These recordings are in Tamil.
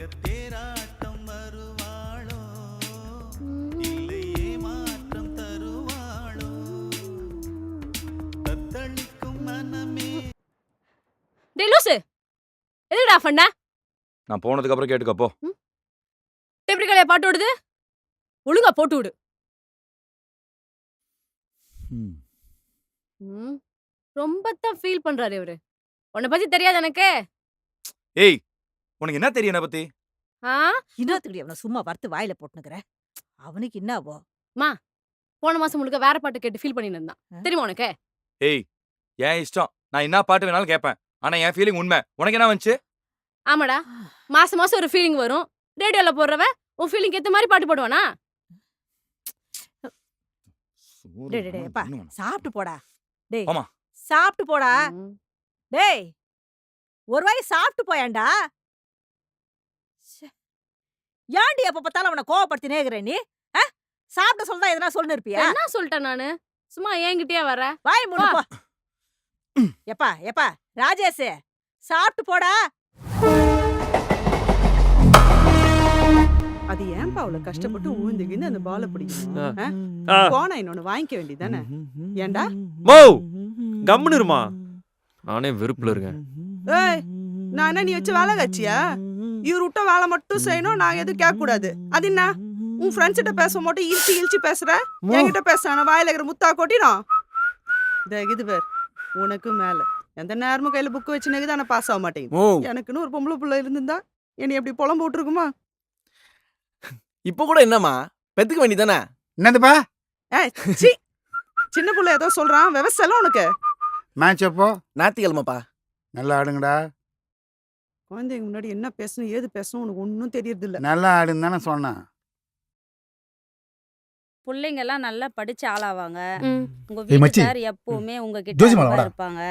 டேய் லூசு, எதுக்குடா பண்ண? நான் போனதுக்கு அப்புறம் கேட்டுக்க போ. டேப் ரெக்கார்டர்ல பாட்டு ஓடுது, ஒழுங்கா போட்டு விடு. ரொம்ப தான் ஃபீல் பண்றாரு இவரு. உன்னை பத்தி தெரியாது எனக்கு. ஏய், உனக்கு என்ன தெரியும் என்ன பத்தி? இன்னத்துக்கு அவனை சும்மா வறுத்து வாயில போட்டுனுக்குற. அவனுக்கு என்னவோ? மா, போன மாசம் முழுக்க வேற பாட்டு கேட்டு ஃபீல் பண்ணிட்டு இருந்தான். தெரியுமா உனக்கு? ஏய், என் இஷ்டம். நான் என்ன பாட்டு வேணாலும் கேட்பேன். ஆனா என் ஃபீலிங் உண்மை. உனக்கு என்ன வந்துச்சு? ஆமாடா, மாசம் மாசம் ஒரு ஃபீலிங் வரும். ரேடியோல போடுறவ உன் ஃபீலிங் ஏத்த மாதிரி பாட்டு போடுவானா? டேய் டேய் அப்பா, சாப்பிட்டு போடா. டேய் ஆமா, சாப்பிட்டு போடா. டேய் ஒரு வாய் சாப்பிட்டு போயாண்டா. ஏன்டி எப்ப பார்த்தாலும் அவனை கோவப்படுத்தினே இருக்கிற நீ? சாப்பிட சொல்றதா எதனா சொல்லிட்டு இருப்பியா? என்ன சொல்லிட்டேன் நானு? சும்மா என்கிட்டயே வர. வாய் மூடு போ. எப்பா ராஜேஷ் சாப்பிட்டு போடா. அது ஏன்பா அவ்வளவு கஷ்டப்பட்டு ஊந்துகின்னு அந்த பாலை பிடிக்கணும்? போனா இன்னொன்னு வாங்கிக்க வேண்டியதானே? ஏண்டா மோ கம்முன்னு இருமா. நானே வெறுப்புல இருக்கேன். ஏய், நான் என்ன நீ வச்சு வேலை காட்சியா? இவர் விட்ட வேலை மட்டும் செய்யணும், நான் எதுவும் கேட்க கூடாது. அது என்ன உன் ஃப்ரெண்ட்ஸ் கிட்ட பேச மட்டும் இழிச்சு பேசுற? என்கிட்ட பேச வாயில இருக்கிற முத்தா கொட்டிடும். இது பேர் உனக்கு மேல எந்த நேரமும் கையில புக்கு வச்சு நெகுது, ஆனா பாஸ் ஆக மாட்டேங்குது. எனக்குன்னு ஒரு பொம்பளை பிள்ளை இருந்திருந்தா என்னை எப்படி புலம்பு விட்டுருக்குமா? இப்ப கூட என்னம்மா பெத்துக்க வேண்டியதானே? என்னதுப்பா? சின்ன பிள்ளை ஏதோ சொல்றான், விவசாயம் உனக்கு. மேட்ச் அப்போ ஞாயிற்றுக்கிழமைப்பா. நல்லா ஆடுங்கடா. குழந்தைங்க முன்னாடி என்ன பேசணும் ஏது பேசணும் உனக்கு ஒன்னும் தெரியறது இல்ல. நல்லா ஆடுன்னு தானே சொன்னேன். பிள்ளைங்க எல்லாம் நல்லா படிச்சு ஆளாவாங்க. உங்க வீட்டுக்கார் எப்பவுமே உங்ககிட்ட இருப்பாங்க.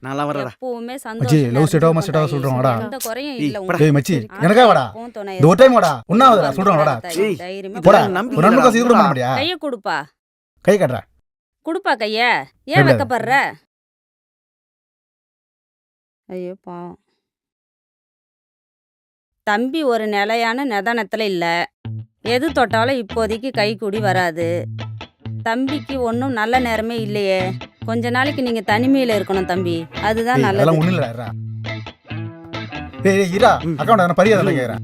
நல்லா வரடா. எப்பவுமே மச்சி சந்தோஷமா லவ் செட் ஆகாம செட் ஆக சொல்றோம் வாடா. எந்த குறையும் இல்ல டேய் உங்களுக்கு. மச்சி எனக்கா வாடா. இந்த ஒரு டைம் வாடா. உண்ணாவதடா சொல்றோம் வாடா. தைரியமா போடா. நம்பி ஒரு நம்பர் காசு இது பண்ண முடியா? கைய குடுப்பா. கை காட்றா. குடுப்பா கைய. ஏன் வெக்கப்படுற? ஐயோ பாவம். தம்பி ஒரு நிலையான நிதானத்துல இல்ல. எது தொட்டாலும் இப்போதைக்கு கை கூடி வராது. தம்பிக்கு ஒன்றும் நல்ல நேரமே இல்லையே. கொஞ்ச நாளைக்கு நீங்க தனிமையில இருக்கணும் தம்பி. அதுதான் டேய் நல்லது. அதெல்லாம் ஒண்ணு இல்லடா. டேய் டேய் இரா அக்கவுண்ட் நான் பரியாதல கேக்குறேன்.